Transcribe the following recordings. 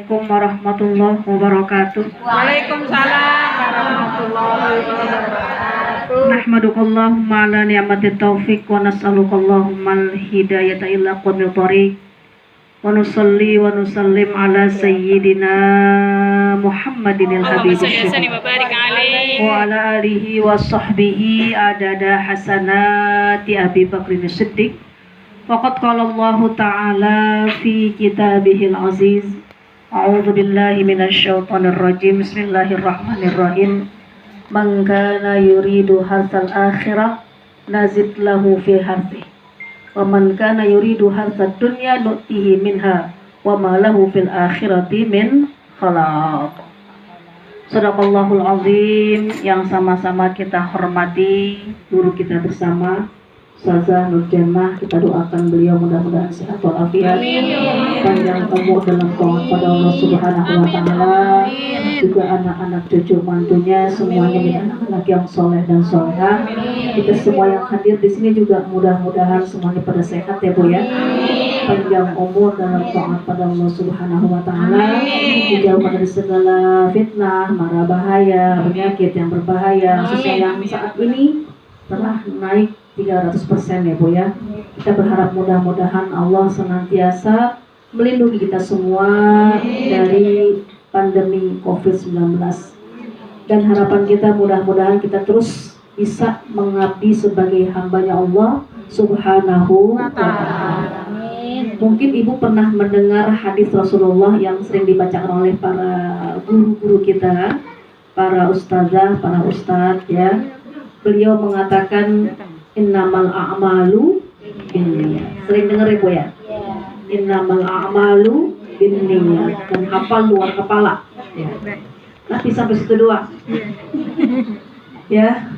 Assalamualaikum warahmatullahi wabarakatuh. Waalaikumsalam warahmatullahi wabarakatuh. Nahmadukallahumma ala ni'matit taufiq wa nas'alukallahummal hidayata ila aqwamil thariq. Wa nusalli wa nusallim ala sayyidina Muhammadinil habibis wa ala alihi wa sahbihi adada hasanati Abi Bakrin Siddiq. Faqad qala Allah Ta'ala fi kitabihil aziz. A'udzu billahi minasy syaithanir rajim. Bismillahirrahmanirrahim. Man kana yuridu hartsal akhirah nazid lahu fi harthi. Wa man kana yuridu hartsad dunya nu'tihi minha wa ma lahu fil akhirati min khalaq. Shadaqallahul azim. Yang sama-sama kita hormati guru kita bersama Ustazah Nur Jannah, kita doakan beliau mudah-mudahan sehat walafiat, panjang umur dalam taat pada Allah Subhanahu wa Ta'ala, juga anak-anak cucu mantunya semuanya menjadi anak-anak yang soleh dan solehah. Kita semua yang hadir di sini juga mudah-mudahan semuanya pada sehat ya Bu ya, panjang umur dalam taat pada Allah Subhanahu wa Ta'ala, dijauhkan dari segala fitnah, mara bahaya, penyakit yang berbahaya, khususnya yang saat ini telah naik 300% ya Bu ya. Kita berharap mudah-mudahan Allah senantiasa melindungi kita semua dari pandemi COVID-19. Dan harapan kita mudah-mudahan kita terus bisa mengabdi sebagai hambanya Allah Subhanahu wa Ta'ala. Mungkin Ibu pernah mendengar hadis Rasulullah yang sering dibacakan oleh para guru-guru kita, para ustazah, para ustadz ya. Beliau mengatakan innamal a'malu binniyat. Sering dengar ya Bu ya? Innamal a'malu binniyat. Dan hafal luar kepala ya. Tapi sampai situ doang ya.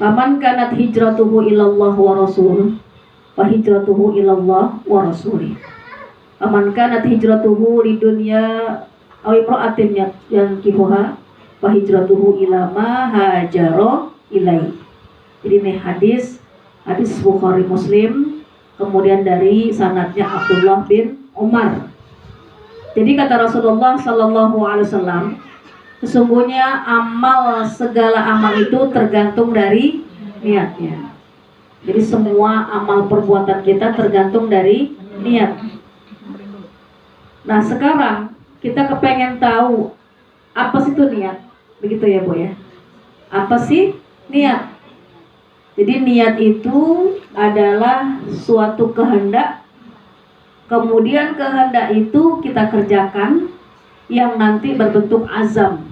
Faman kanat hijratuhu ilallah wa rasul fa hijratuhu ilallah wa rasulih. Faman kanat hijratuhu lidunya aw imra'atin yang kifuha fa hijratuhu ila ma hajara ilai. Jadi ini hadis Bukhari Muslim, kemudian dari sanadnya Abdullah bin Umar. Jadi kata Rasulullah Sallallahu Alaihi Wasallam, sesungguhnya segala amal itu tergantung dari niatnya. Jadi semua amal perbuatan kita tergantung dari niat. Nah sekarang kita kepengen tahu apa sih itu niat, begitu ya Bu ya? Apa sih niat? Jadi niat itu adalah suatu kehendak, kemudian kehendak itu kita kerjakan yang nanti berbentuk azam.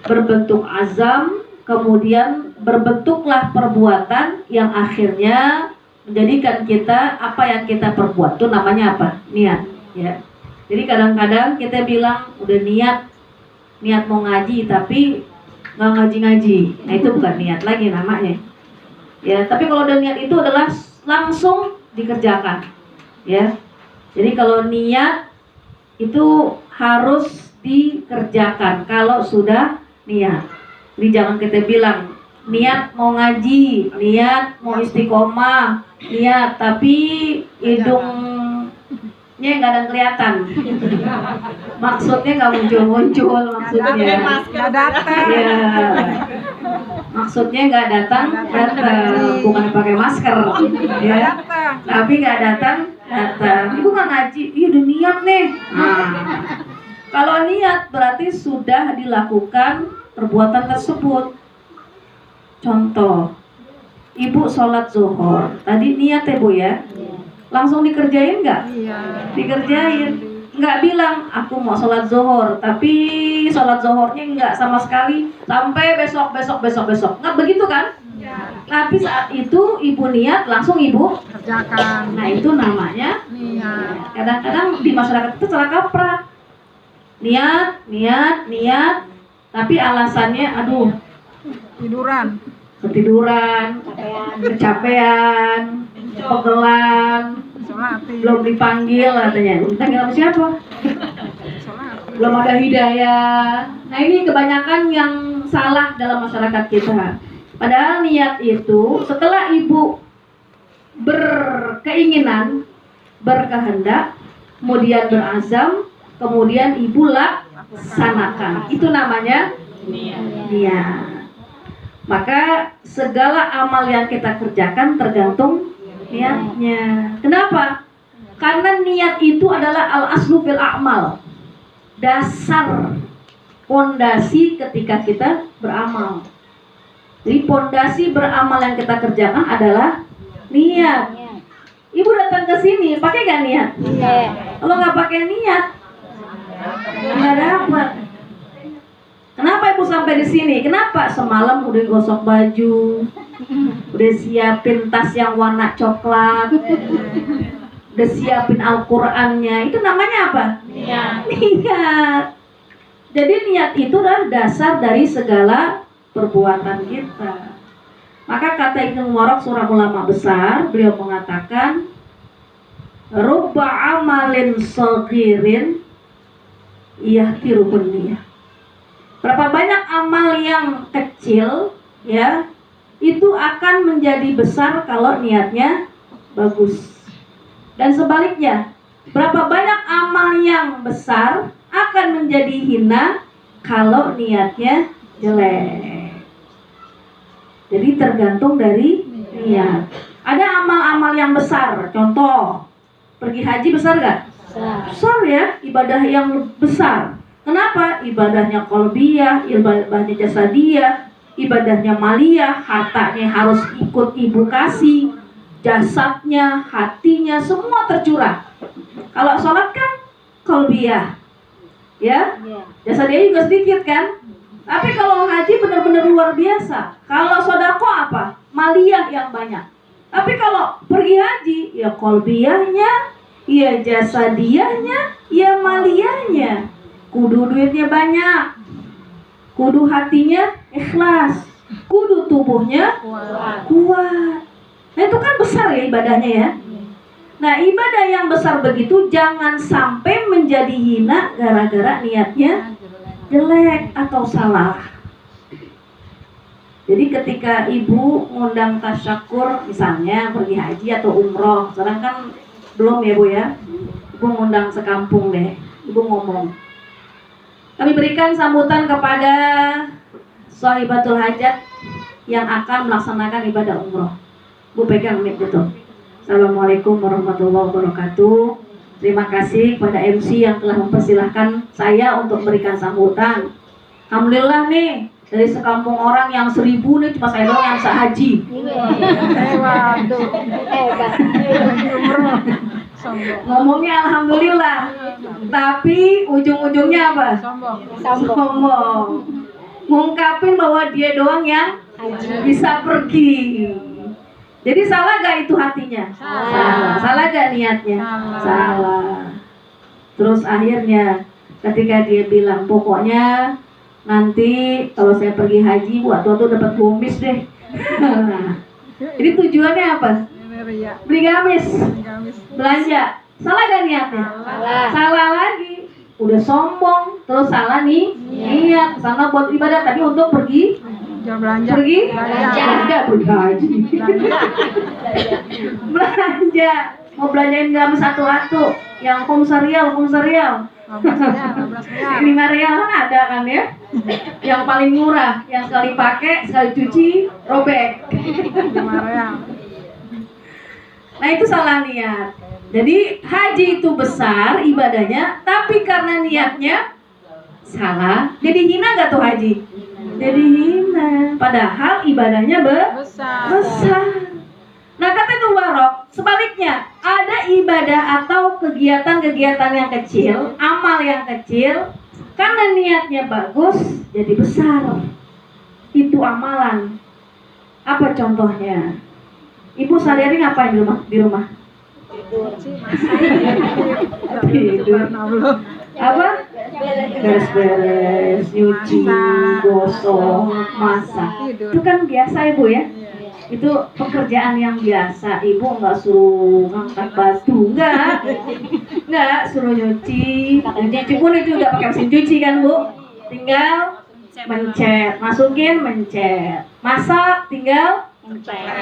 Berbentuk azam, kemudian berbentuklah perbuatan yang akhirnya menjadikan kita apa yang kita perbuat. Itu namanya apa? Niat ya. Jadi kadang-kadang kita bilang udah niat mau ngaji tapi nggak ngaji-ngaji, nah itu bukan niat lagi namanya ya. Tapi kalau udah niat itu adalah langsung dikerjakan ya. Jadi kalau niat itu harus dikerjakan kalau sudah niat. Jadi jangan kita bilang niat mau ngaji, niat mau istiqomah, niat tapi hidungnya nggak ada kelihatan. Maksudnya nggak muncul maksudnya. Nggak datang. Ya. Maksudnya nggak datang, bukan pakai masker, ya. Tapi nggak datang. Ibu nggak ngaji, iya udah niat nih. Nah, kalau niat berarti sudah dilakukan perbuatan tersebut. Contoh, Ibu sholat zuhur, tadi niat ya Bu ya. Langsung dikerjain nggak? Iya. Dikerjain. Nggak bilang aku mau sholat zuhur, tapi sholat zuhurnya nggak sama sekali sampai besok. Nggak begitu kan? Ya. Tapi saat itu Ibu niat, langsung Ibu Kerjakan. Nah itu namanya Niat. Kadang-kadang di masyarakat itu salah kaprah. Niat, tapi alasannya aduh ketiduran, kecapean, pegelan, belum dipanggil katanya. Dipanggil sama siapa? Belum ada hidayah. Nah ini kebanyakan yang salah dalam masyarakat kita. Padahal niat itu setelah Ibu berkeinginan, berkehendak, kemudian berazam, kemudian ibu laksanakan. Itu namanya niat. Maka segala amal yang kita kerjakan tergantung niatnya. Kenapa? Karena niat itu adalah al-aslu fil a'mal, dasar pondasi ketika kita beramal. Jadi pondasi beramal yang kita kerjakan adalah niat. Ibu datang ke sini pakai gak niat? Kalau nggak pakai niat, nggak dapat. Kenapa ibu sampai di sini? Kenapa? Semalam udah gosok baju, udah siapin tas yang warna coklat, udah siapin Al-Qur'annya. Itu namanya apa? Niat. Jadi niat itu adalah dasar dari segala perbuatan kita. Maka kata Ibnu Mubarak, surah ulama besar, beliau mengatakan, rubba amalin saghirin yahtirun niyah. Berapa banyak amal yang kecil ya, itu akan menjadi besar kalau niatnya bagus. Dan sebaliknya, berapa banyak amal yang besar akan menjadi hina kalau niatnya jelek. Jadi tergantung dari niat. Ada amal-amal yang besar, contoh pergi haji besar gak? Besar ya, ibadah yang besar. Kenapa? Ibadahnya qalbiyah, ibadahnya jasadiyah, ibadahnya maliyah, hartanya harus ikut ibu kasih, jasadnya, hatinya, semua tercurah. Kalau sholat kan qalbiyah, ya, jasadiyah juga sedikit kan. Tapi kalau haji benar-benar luar biasa. Kalau sodako apa? Maliyah yang banyak. Tapi kalau pergi haji, ya qalbiyahnya, ya jasadiyahnya, ya maliyahnya. Kudu duitnya banyak, kudu hatinya ikhlas, kudu tubuhnya kuat. Nah itu kan besar ya ibadahnya ya. Nah ibadah yang besar begitu jangan sampai menjadi hina gara-gara niatnya jelek atau salah. Jadi ketika ibu ngundang tasyakur, misalnya pergi haji atau umroh, sekarang kan belum ya bu ya, ibu ngundang sekampung deh, ibu ngomong, kami berikan sambutan kepada sahibatul hajat yang akan melaksanakan ibadah umroh. Bu pegang mic gitu. Assalamualaikum warahmatullahi wabarakatuh. Terima kasih kepada MC yang telah mempersilahkan saya untuk memberikan sambutan. Alhamdulillah nih, dari sekampung orang yang 1000 nih cuma saya doang yang sehaji. Ngomongnya alhamdulillah, tapi ujung-ujungnya apa? Sombong. Ngungkapin bahwa dia doang yang bisa pergi. Jadi salah gak itu hatinya? Salah gak niatnya? Salah. Terus akhirnya ketika dia bilang, pokoknya nanti kalau saya pergi haji buat tuh dapat gomis deh. Jadi tujuannya apa? Beli gamis, belanja. Salah gak niatnya? Salah lagi. Udah sombong, terus salah nih niat. Sana buat ibadah tapi untuk pergi belanja. Pergi haji. Belanja. Mau belanjain gamis satu-satu. Yang kumsarial. 5 rial kan ada kan ya? Yang paling murah, yang sekali pakai, sekali cuci, robek. 5 rial. Nah itu salah niat. Jadi haji itu besar ibadahnya, tapi karena niatnya salah, jadi hina gak tuh haji? Jadi hina. Padahal ibadahnya besar. Nah kata Ibnu Mubarak, sebaliknya ada ibadah atau kegiatan-kegiatan yang kecil, amal yang kecil, karena niatnya bagus, jadi besar. Itu amalan. Apa contohnya? Ibu sehari-hari ngapain di rumah? Tidur. Apa? Beres-beres, nyuci, gosok, masak. Itu kan biasa ibu ya. Itu pekerjaan yang biasa. Ibu nggak suruh ngangkat batu, nggak suruh nyuci pun itu udah pakai mesin cuci kan bu. Tinggal mencet, masukin, mencet, masak, tinggal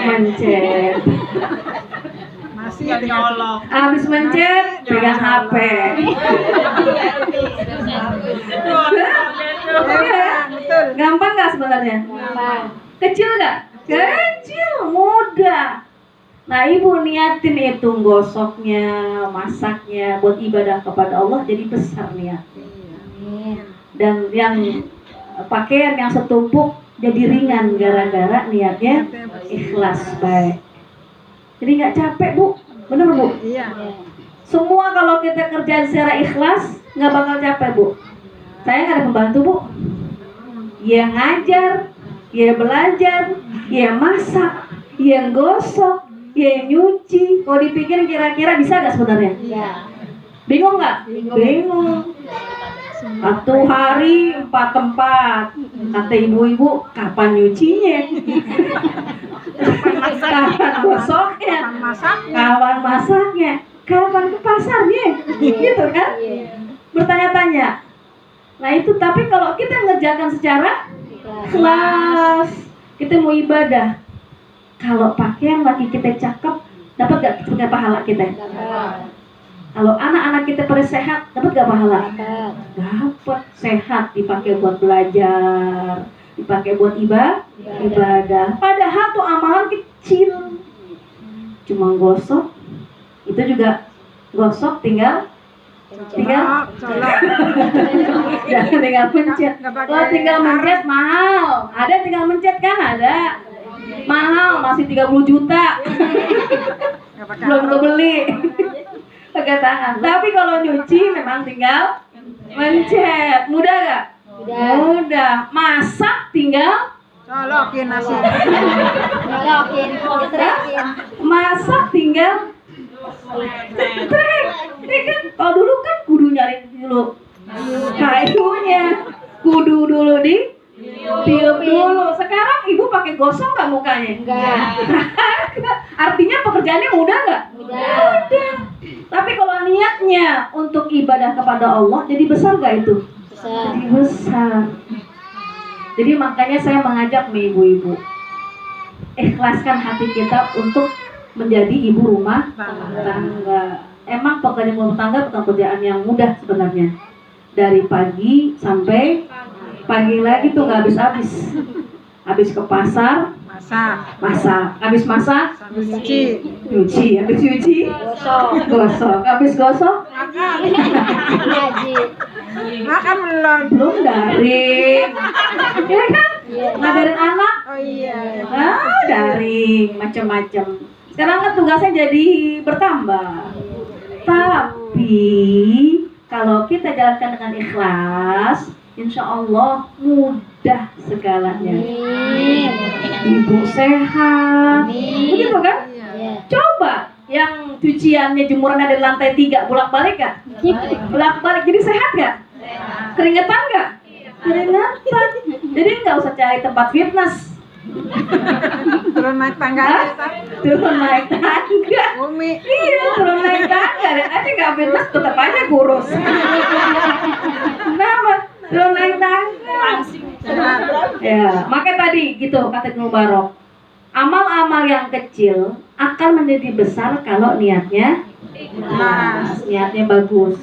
mencet. nasi nyolong. Habis mencet, pegang HP. Betul. Gampang nggak sebenarnya? Kecil nggak? Kecil, mudah. Nah, ibu niatin itu gosoknya, masaknya buat ibadah kepada Allah jadi besar niat. Dan yang pakaian yang setumpuk jadi ringan gara-gara niatnya ikhlas baik. Jadi nggak capek bu, bener bu? Iya. Semua kalau kita kerjaan secara ikhlas nggak bakal capek bu. Saya nggak ada pembantu bu. Ya ngajar, ya belajar, ya masak, ya gosok, ya nyuci. Kalau dipikir kira-kira bisa nggak sebenarnya? Iya. Bingung nggak? Bingung. Satu hari 4 tempat. Kata ibu-ibu, kapan nyucinya? Kapan gosoknya? Kapan masaknya? Kapan ke pasarnya? Gitu kan? Bertanya-tanya. Nah itu, tapi kalau kita ngerjakan secara ikhlas, kita mau ibadah. Kalau pakaian laki kita cakep, dapat gak kita pahala kita? Kalau anak-anak kita pada sehat, dapat gak pahala? Dapat. Sehat dipakai buat belajar, dipakai buat ibadah. Padahal tuh amalan kecil, cuma gosok. Itu juga gosok tinggal jangan tinggal mencet. Kalau tinggal mencet mahal. Ada tinggal mencet kan? Ada. Mahal, masih 30 juta. Belum kebeli. Pakai tangan. Tapi kalau nyuci memang tinggal mencet. Mudah gak? Mudah. Masak tinggal Colokin nasi. masak tinggal trek. Ya kan? Kalau dulu kan kudu nyari dulu kayunya, kudu dulu di tiup dulu. Sekarang ibu pakai gosok nggak mukanya? Enggak. Artinya pekerjaannya mudah nggak? Mudah. Tapi kalau niatnya untuk ibadah kepada Allah, jadi besar nggak itu? Besar. Jadi besar. Jadi makanya saya mengajak ibu-ibu, ikhlaskan hati kita untuk menjadi ibu rumah tangga. Emang pekerjaan rumah tangga bukan pekerjaan yang mudah sebenarnya. Dari pagi sampai pagi lagi tuh nggak habis-habis. Habis ke pasar, masak. Habis masak, nyuci. Habis nyuci, gosok. Habis gosok, Makan belum? daring. Ya kan? Ngajarin anak. Oh iya. Daring, macam-macam. Sekarang kan tugasnya jadi bertambah. Tapi kalau kita jalankan dengan ikhlas, insya Allah mudah segalanya. Ibu sehat, begitu kan? Coba yang cuciannya jemuran ada di lantai 3 bolak-balik gak? Bolak-balik, jadi sehat gak? Keringetan gak? Keringetan. Jadi nggak usah cari tempat fitness. Turun naik tangga. Turun naik tangga. Umi. Iya, turun naik tangga. Dan aja nggak fitness, tetap aja kurus. Kenapa? Turun naik tangga. Ya, makanya tadi gitu kata Ibnu Mubarak. Amal-amal yang kecil akan menjadi besar kalau niatnya niatnya bagus.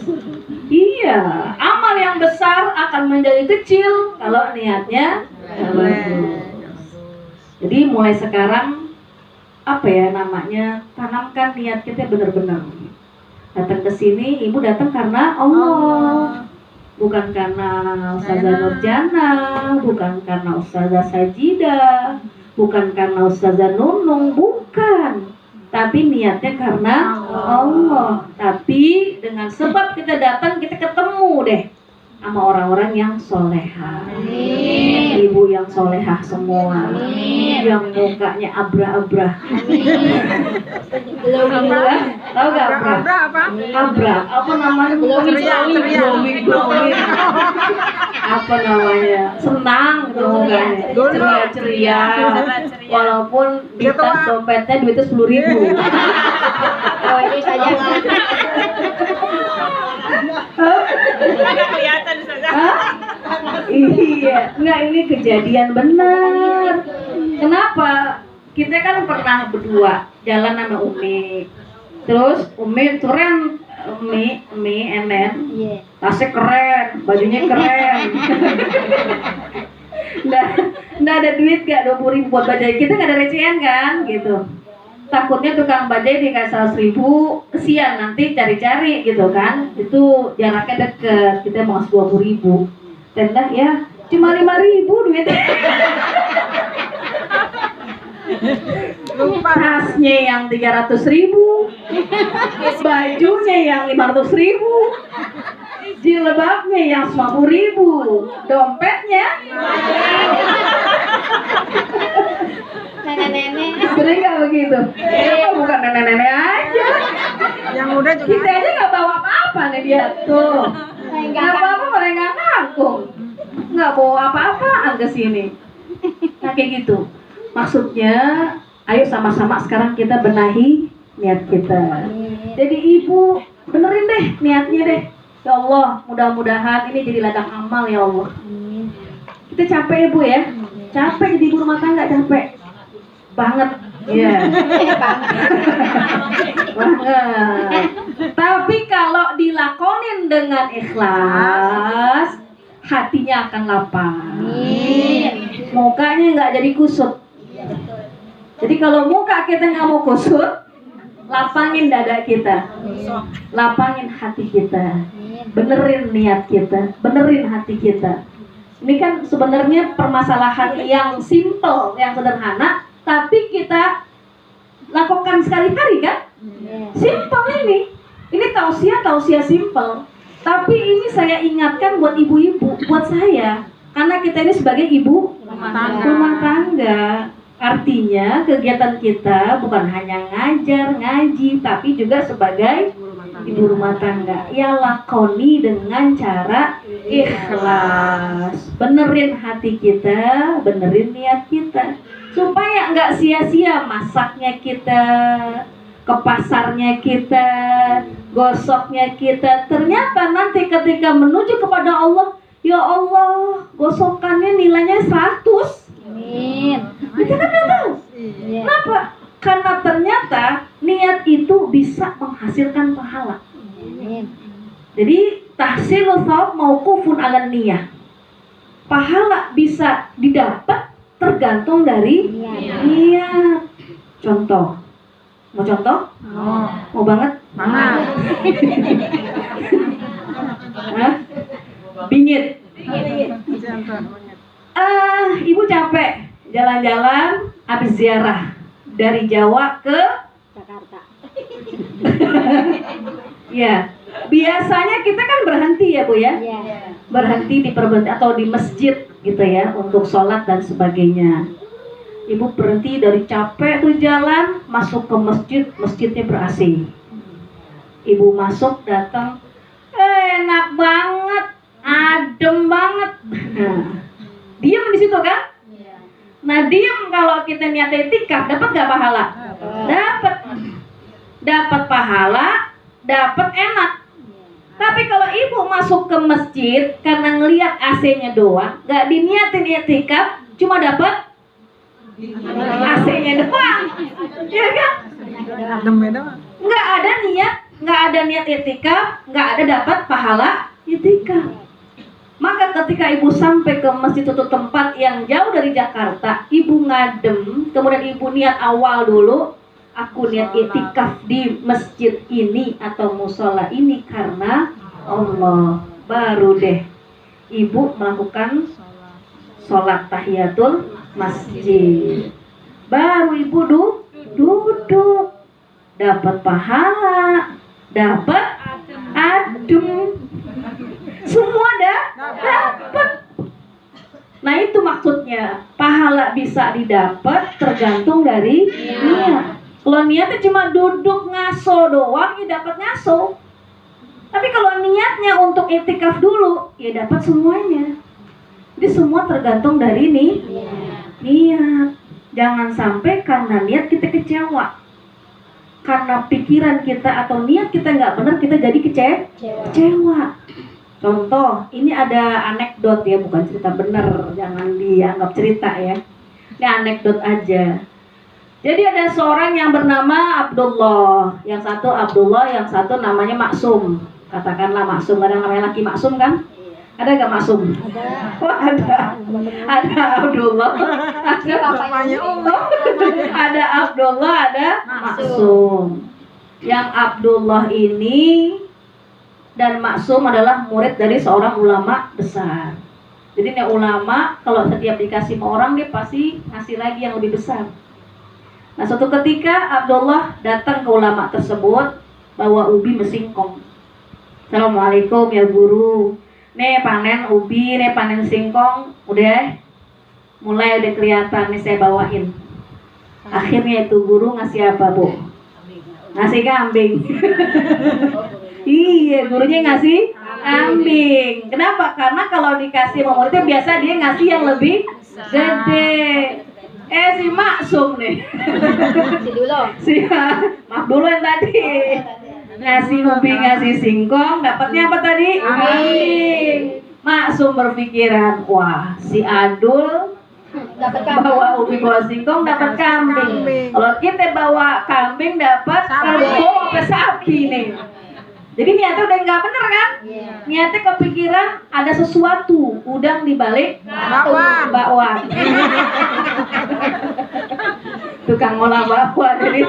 Iya, amal yang besar akan menjadi kecil kalau niatnya bagus. Jadi mulai sekarang apa ya namanya, tanamkan niat kita benar-benar. Datang ke sini, ibu datang karena Allah, bukan karena Ustazah Nurjana, bukan karena Ustazah Sajidah, bukan karena Ustazah Nunung, bukan. Tapi niatnya karena Allah. Tapi dengan sebab kita datang, kita ketemu deh sama orang-orang yang solehah. Ibu yang solehah semua. Yang mukanya abrah-abrah. Tahu gak abrah? Abrah. Apa namanya? Glowing. Apa namanya? Senang gitu mukanya. Ceria. Walaupun di tas dompetnya duitnya 10.000. Oh, ini saja. Kelihatan saja. Iya, enggak, ini kejadian benar. Kenapa? Kita kan pernah berdua jalan sama Umi. Terus Umi keren, Umi Enen, Iya. tasnya keren, bajunya keren. Nggak ada duit gak 20.000 buat bajai, kita nggak ada recehan kan gitu. Takutnya tukang bajai dikasih 1.000, kesian nanti cari-cari gitu kan. Itu jaraknya deket, kita mau 20.000. Dan dah ya cuma 5.000 duitnya. Lupa. Tasnya yang 300.000, bajunya yang 500.000, jilbabnya yang 50.000, dompetnya Nenek-nenek. sering nggak begitu? Bukan nenek-nenek aja, Yang muda juga. kita aja nggak bawa apa-apa nih dia tuh, nggak apa-apa mereka ngangkung, nggak bawa apa-apaan ke sini. Nah kayak gitu. Maksudnya, ayo sama-sama sekarang kita benahi niat kita. Jadi ibu benerin deh niatnya deh. Ya Allah, mudah-mudahan ini jadi ladang amal ya Allah. Kita capek ya Bu ya, capek jadi ibu rumah tangga, capek banget. Iya. Banget. Tapi kalau dilakonin dengan ikhlas, hatinya akan lapang. Mukanya nggak jadi kusut. Jadi kalau muka kita nggak mau kusut, lapangin dada kita, lapangin hati kita, benerin niat kita, benerin hati kita. Ini kan sebenarnya permasalahan yang simple, yang sederhana, tapi kita lakukan sekali-kali kan? Simple ini. Ini tausiah simple. Tapi ini saya ingatkan buat ibu-ibu, buat saya, karena kita ini sebagai ibu rumah tangga. Artinya kegiatan kita bukan hanya ngajar, ngaji, tapi juga sebagai ibu rumah tangga. Ya lakoni dengan cara ikhlas. Benerin hati kita, benerin niat kita. Supaya nggak sia-sia masaknya kita, ke pasarnya kita, gosoknya kita. Ternyata nanti ketika menuju kepada Allah, ya Allah, gosokannya nilainya 100. Amin. Kita kan nggak tahu. Kenapa? Karena ternyata niat itu bisa menghasilkan pahala. Amin. Jadi tahsilul thawab mauqufun 'alan niyah. Pahala bisa didapat tergantung dari niat. Contoh. Mau contoh? Mau banget? Mana? Hah? Bingit. Ibu capek jalan-jalan habis ziarah dari Jawa ke Jakarta. ya. Biasanya kita kan berhenti ya Bu ya. Iya. Berhenti di perbendaharaan atau di masjid gitu ya untuk sholat dan sebagainya. Ibu berhenti dari capek tuh jalan, masuk ke masjid, masjidnya ber-AC. Ibu masuk, datang, enak banget, adem banget. Nah, diam di situ kan? Nah diam kalau kita niat itikaf, dapat gak pahala? Dapat. Dapat pahala, dapat enak. Tapi kalau ibu masuk ke masjid karena ngelihat AC-nya doang, gak diniatin itikaf, cuma dapat AC-nya doang, ya kan? Nggak ada niat itikaf, nggak ada dapat pahala itikaf. Maka ketika ibu sampai ke masjid itu tempat yang jauh dari Jakarta, ibu ngadem, kemudian ibu niat awal dulu, aku niat itikaf di masjid ini atau musola ini karena Allah. Baru deh ibu melakukan sholat tahiyatul masjid. Baru ibu duduk, dapat pahala, dapat adem, semua dapat. Nah itu maksudnya, pahala bisa didapat tergantung dari niat. Kalau niatnya cuma duduk ngaso doang, ya dapat ngaso. Tapi kalau niatnya untuk itikaf dulu, ya dapat semuanya. Jadi semua tergantung dari niat. Jangan sampai karena niat kita kecewa. Karena pikiran kita atau niat kita nggak benar, kita jadi kecewa. Contoh, ini ada anekdot ya, bukan cerita benar, jangan dianggap cerita ya. Ini anekdot aja. Jadi ada seorang yang bernama Abdullah, yang satu Abdullah, yang satu namanya Maksum. Katakanlah Maksum, ada namanya laki Maksum kan? Ada gak Maksum? Ada. Oh, ada. Ada Abdullah. Ada ada Abdullah, ada Maksum. Yang Abdullah ini dan Maksum adalah murid dari seorang ulama besar. Jadi nih ulama kalau setiap dikasih sama orang dia pasti ngasih lagi yang lebih besar. Nah suatu ketika Abdullah datang ke ulama tersebut bawa ubi mesingkong. Assalamualaikum ya guru. Nih panen ubi, nih panen singkong, udah mulai udah kelihatan nih saya bawain. Akhirnya itu guru ngasih apa bu? Ngasih kambing. Iya gurunya ngasih kambing. Kenapa? Karena kalau dikasih sama muridnya biasa dia ngasih yang lebih gede. Si Maksum nih. Si dulu. Maaf dulu yang tadi. Ngasih ubi, ngasih singkong, dapatnya apa tadi? Kambing. Maksum berpikiran, wah si Adul Dapat kambing. bawa ubi bawa singkong dapat kambing. Kalau kita bawa kambing dapat kerbau apa sapi nih. Jadi niatnya udah nggak bener kan? Iya. Niatnya kepikiran ada sesuatu udang di balik bakwan. Tukang ngolah bakwan jadi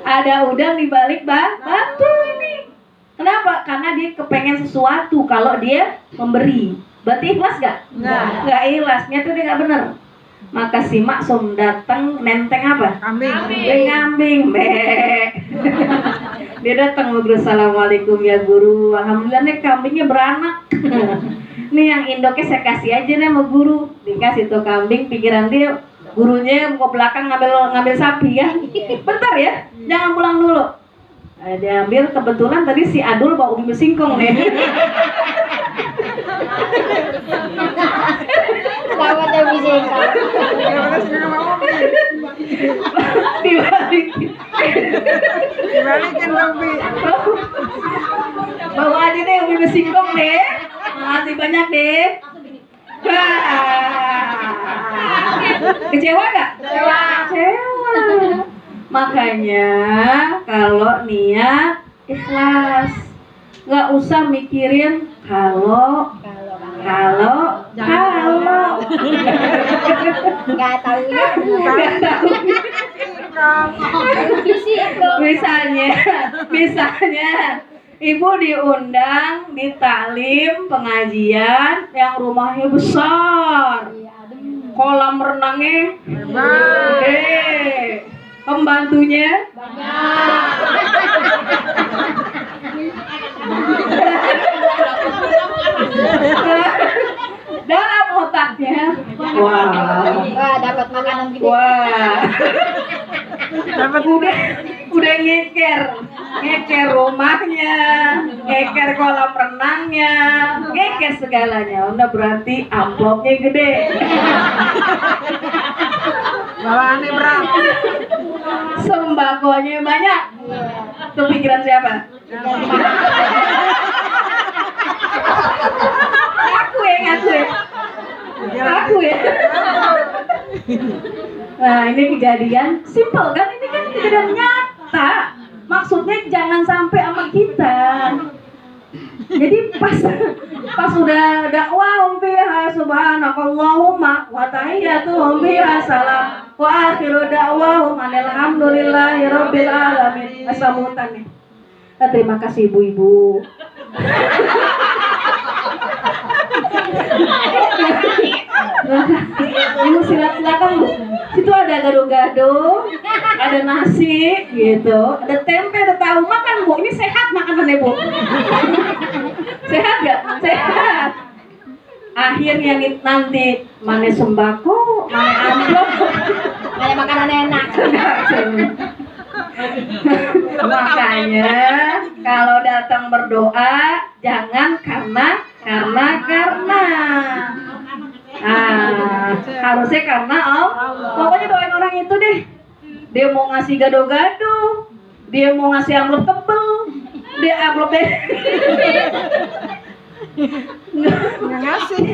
ada udang di balik batu ini. Kenapa? Karena dia kepengen sesuatu kalau dia memberi. Berarti ikhlas gak? Nggak ikhlas, niatnya dia nggak bener. Maka si Maksum datang nenteng apa? Kambing. Dia datang ngobrol, assalamualaikum ya guru. Alhamdulillah nih kambingnya beranak. Nih yang indoknya saya kasih aja nih sama guru. Dikasih tuh kambing, pikiran dia gurunya mau ke belakang ngambil sapi ya. Bentar ya, jangan pulang dulu. Dia ambil, kebetulan tadi si Adul bawa ubi singkong nih. Dapat yang bisa. Dibalikin ubi. Bawa aja deh ubi singkong deh. Makasih banyak deh. Kecewa gak? Kecewa. Makanya kalau niat ikhlas, nggak usah mikirin kalau Nggak taunya. nggak tahu. Misalnya ibu diundang di taklim pengajian yang rumahnya besar, kolam renangnya gede, pembantunya dalam otaknya wah Dapat makanan gede. dapat udah ngeker rumahnya, ngeker kolam renangnya, ngeker segalanya. Udah berarti amplopnya gede. Bawaannya berapa? Sembakonya banyak. Itu pikiran siapa? Aku ya. Nah ini kejadian simple kan, ini kan kejadian nyata. Maksudnya jangan sampai sama kita. Jadi pas udah dakwah fiha subhanakallahumma wa tahiyyatuhum fiha salam wa akhiru da'wahum alhamdulillahirabbil alamin. Sambutan nih. Terima kasih ibu-ibu. Ibu silakan bu. Situ ada gado-gado, ada nasi, gitu, ada tempe, ada tahu. Makan bu. Ini sehat makanannya bu. Sehat gak? Sehat. Akhirnya nanti mana sembako, mana amplop, Ada makanan enak. Makanya kalau datang berdoa jangan karena. Harusnya karena Allah. Pokoknya doain orang itu deh. Dia mau ngasih gado-gado, dia mau ngasih amplop tebel, dia amplopnya Nggak ngasih.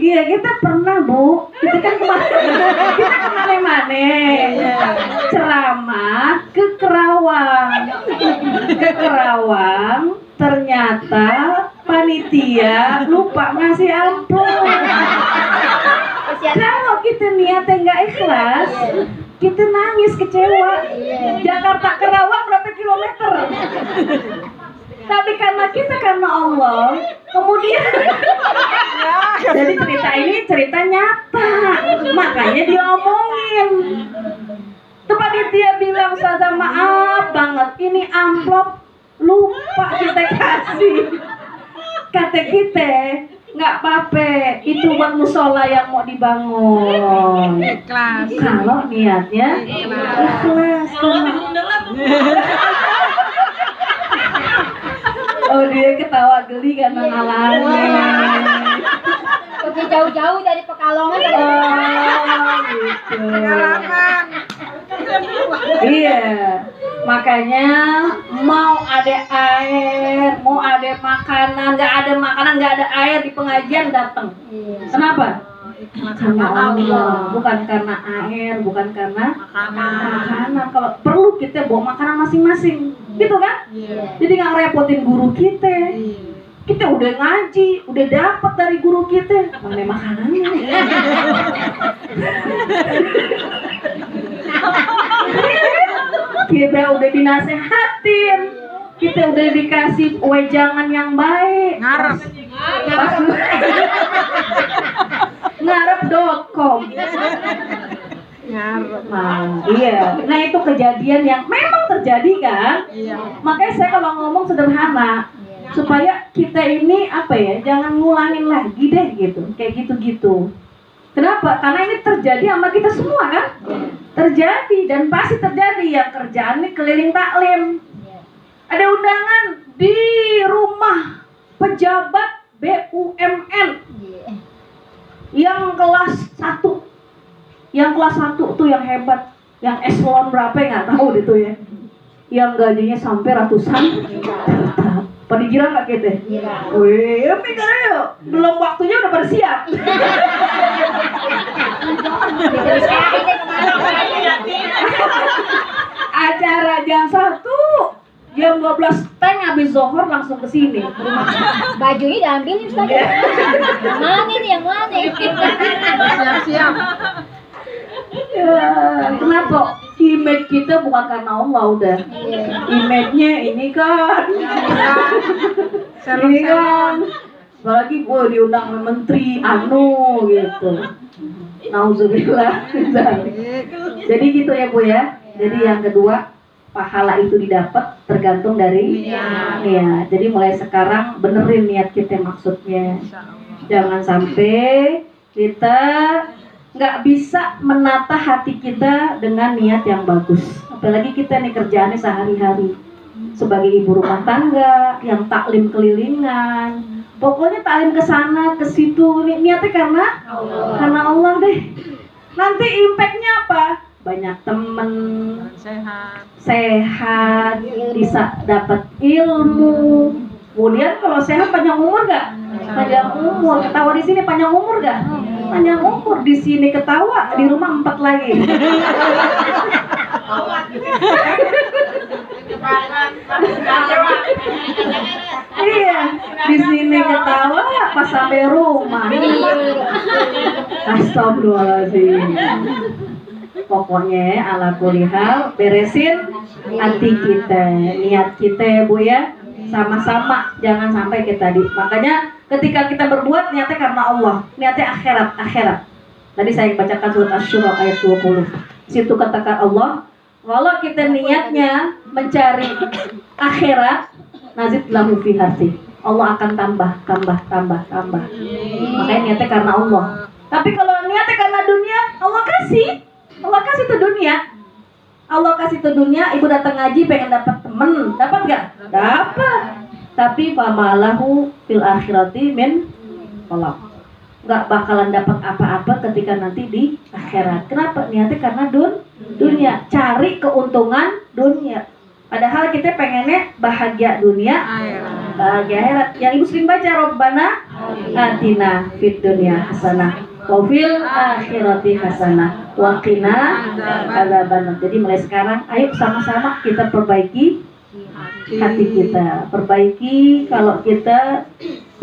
Iya, kita pernah Bu. Kita kan kemarin kita kemana-mana ceramah ke Kerawang. Ke Kerawang, ternyata panitia lupa ngasih amplop. Kalau kita niatnya nggak ikhlas, kita nangis kecewa. Jakarta Kerawang berapa kilometer? Tapi karena Allah, kemudian jadi cerita ini cerita nyata, makanya diomongin. Tuh panitia bilang, "Ustazah maaf banget, ini amplop lupa kita kasih." Kata kita, nggak apa-apa, itu buat musola yang mau dibangun. Ikhlas. Kalau niatnya ikhlas. Oh, dia ketawa geli karena ngalamin. Pergi jauh-jauh dari Pekalongan. Oh, gitu. Pengalaman. Iya, makanya mau ada air, mau ada makanan, nggak ada air di pengajian datang. Kenapa? Karena Allah, bukan karena air, bukan karena makanan. Kalau perlu kita bawa makanan masing-masing, gitu kan? Jadi nggak ngerepotin guru kita. Kita udah ngaji, udah dapat dari guru kita, mana makanannya? Kita udah dinasehatin, kita udah dikasih wejangan yang baik. Ngarep. Pas ngarep.com. Ngarep. Nah, iya. Nah, itu kejadian yang memang terjadi kan? Iya. Makanya saya kalau ngomong sederhana, supaya kita ini apa ya, jangan ngulangin lagi deh gitu, kayak gitu-gitu. Kenapa? Karena ini terjadi sama kita semua kan? Terjadi dan pasti terjadi. Yang kerjaan ini keliling taklim. Ada undangan di rumah pejabat BUMN yang kelas 1. Yang kelas 1 tuh yang hebat, yang eselon berapa nggak tahu gitu ya. Yang gajinya sampai ratusan juta. Pada kira nggak kita? Wih, ya pikir aja, belum waktunya udah bersiap. Acara jam 1, jam 12 teng habis zohor langsung ke sini. Bajunya diambilin Ustaz. Yang mana nih, yang mana? Siap-siap. Ya, kenapa? Image kita bukan karena Allah udah. Image-nya ini kan. Ini kan. Apalagi gue diundang menteri anu gitu. Nauzubillah. Jadi gitu ya Bu ya. Jadi yang kedua, pahala itu didapat tergantung dari ya. Jadi mulai sekarang benerin niat kita maksudnya. Jangan sampai kita nggak bisa menata hati kita dengan niat yang bagus. Apalagi kita nih kerjaannya sehari-hari sebagai ibu rumah tangga yang taklim kelilingan. Pokoknya taklim ke sana ke situ, niatnya karena Allah deh. Nanti impactnya apa? Banyak temen, sehat, bisa dapat ilmu. Kemudian kalau sehat panjang umur gak? Panjang umur. Ketawa di sini panjang umur gak? Panjang umur. Di sini ketawa, di rumah 4 lagi. Iya, di sini ketawa pas sampai rumah. Astagfirullahaladzim. Pokoknya ala kulihal beresin hati kita, niat kita Bu ya. Sama-sama jangan sampai kita makanya ketika kita berbuat niatnya karena Allah, niatnya akhirat. Tadi saya bacakan surat Asy-Syura ayat 20. Situ katakan Allah, kalau kita niatnya mencari akhirat, nazid lahu fi harti. Allah akan tambah. Makanya niatnya karena Allah. Tapi kalau niatnya karena dunia, Allah kasih tuh dunia. Allah kasih tuh dunia, ibu datang ngaji pengen dapat temen, dapat gak? Dapat. Tapi pamalahu fil akhirati min khalaq. Gak bakalan dapat apa-apa ketika nanti di akhirat. Kenapa? Niatnya karena dunia, cari keuntungan dunia. Padahal kita pengennya bahagia dunia, bahagia akhirat. Yang ibu sering baca Rabbana atina fid dunya hasanah wa fil akhirati hasanah wa qina adzabannar. Jadi mulai sekarang ayo sama-sama kita perbaiki hati kita, perbaiki kalau kita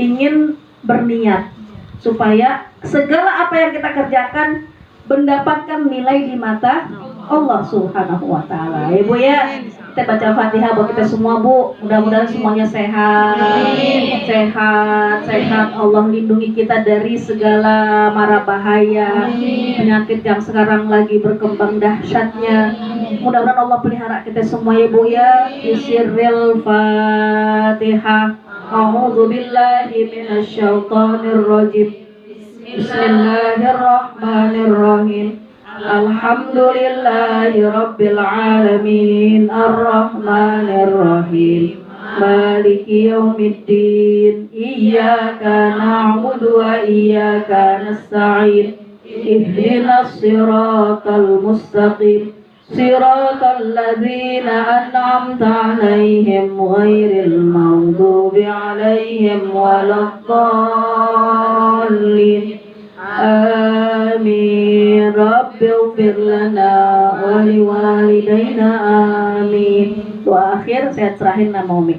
ingin berniat supaya segala apa yang kita kerjakan mendapatkan nilai di mata Allah Subhanahu wa taala. Ya Bu ya, kita baca Fatihah buat kita semua Bu. Mudah-mudahan semuanya sehat. Sehat. Allah lindungi kita dari segala mara bahaya, penyakit yang sekarang lagi berkembang dahsyatnya. Mudah-mudahan Allah pelihara kita semua ya Bu ya. Bisirril Fatihah. A'udzu billahi minasyaitonir rajim. Bismillahirrahmanirrahim. Alhamdulillahi rabbil alamin. Arrahmanirrahim. Maliki yaumiddin. Iyyaka na'budu wa iyyaka nasta'in. Ihdinas siratal mustaqim. Siratal ladzina an'amta 'alaihim ghairil maghdubi 'alaihim waladdallin. Amin. Rabbighfir lana wa liwalidayna. Amin. Doa akhir saya serahin nama Umi.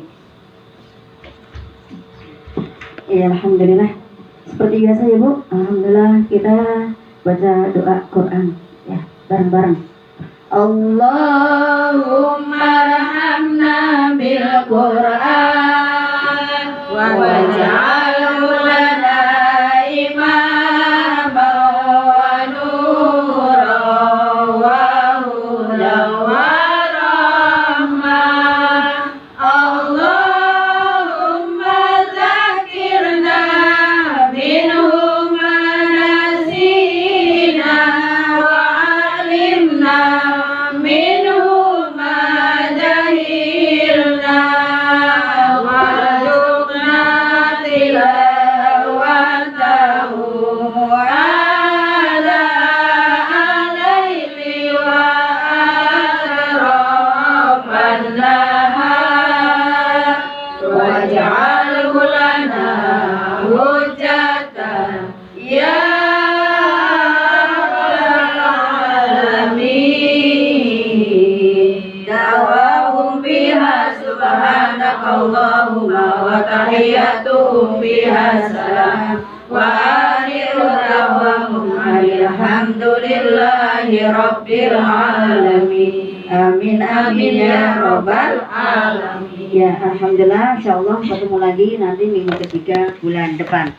Ya, alhamdulillah. Seperti biasa ya Bu, alhamdulillah kita baca doa Quran ya, bareng-bareng. Allahumma arhamna bil Quran waj'alhu lana imama wa nuran wa hudan wa rahmah. Allahumma zakirna minhu ma nasina wa alimna minhu ma jahilna warzuqna tilawatahu ala alayli wa atrafan nahar waj'alhu lana hujjatan ya da'wahum fiha subhanakallahumma wa tahiyyatuhum fiha salam wa akhiru da'wahum alhamdulillahi rabbil alamin. Amin amin ya rabbal alamin. Ya alhamdulillah, insyaallah ketemu lagi nanti minggu ketiga bulan depan.